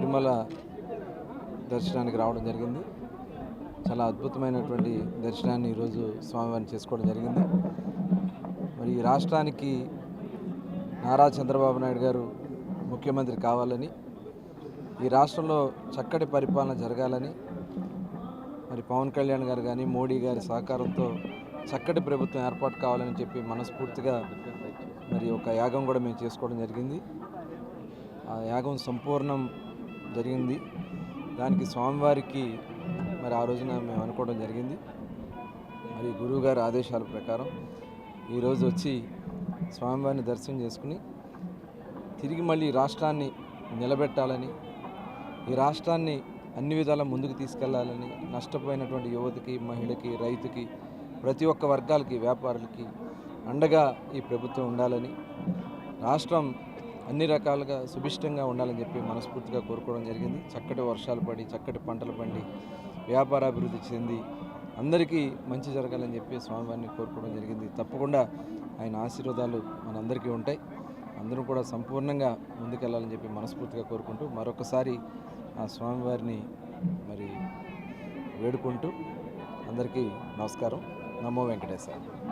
తిరుమల దర్శనానికి రావడం జరిగింది. చాలా అద్భుతమైనటువంటి దర్శనాన్ని ఈరోజు స్వామివారిని చేసుకోవడం జరిగింది. మరి ఈ రాష్ట్రానికి నారా చంద్రబాబు నాయుడు గారు ముఖ్యమంత్రి కావాలని, ఈ రాష్ట్రంలో చక్కటి పరిపాలన జరగాలని, మరి పవన్ కళ్యాణ్ గారు కానీ మోడీ గారి సహకారంతో చక్కటి ప్రభుత్వం ఏర్పాటు కావాలని చెప్పి మనస్ఫూర్తిగా మరి ఒక యాగం కూడా మేము చేసుకోవడం జరిగింది. ఆ యాగం సంపూర్ణం జరిగింది. దానికి స్వామివారికి మరి ఆ రోజున మేము అనుకోవడం జరిగింది. మరి గురువుగారి ఆదేశాల ప్రకారం ఈరోజు వచ్చి స్వామివారిని దర్శనం చేసుకుని తిరిగి మళ్ళీ రాష్ట్రాన్ని నిలబెట్టాలని, ఈ రాష్ట్రాన్ని అన్ని విధాల ముందుకు తీసుకెళ్లాలని, నష్టపోయినటువంటి యువతకి, మహిళకి, రైతుకి, ప్రతి ఒక్క వర్గాలకి, వ్యాపారులకి అండగా ఈ ప్రభుత్వం ఉండాలని, రాష్ట్రం అన్ని రకాలుగా సుభిష్టంగా ఉండాలని చెప్పి మనస్ఫూర్తిగా కోరుకోవడం జరిగింది. చక్కటి వర్షాలు పడి, చక్కటి పంటలు పండి, వ్యాపారాభివృద్ధి చెంది అందరికీ మంచి జరగాలని చెప్పి స్వామివారిని కోరుకోవడం జరిగింది. తప్పకుండా ఆయన ఆశీర్వాదాలు మనందరికీ ఉంటాయి. అందరూ కూడా సంపూర్ణంగా ముందుకెళ్లాలని చెప్పి మనస్ఫూర్తిగా కోరుకుంటూ మరొకసారి ఆ స్వామివారిని మరి వేడుకుంటూ అందరికీ నమస్కారం. నమో వెంకటేశ్వర.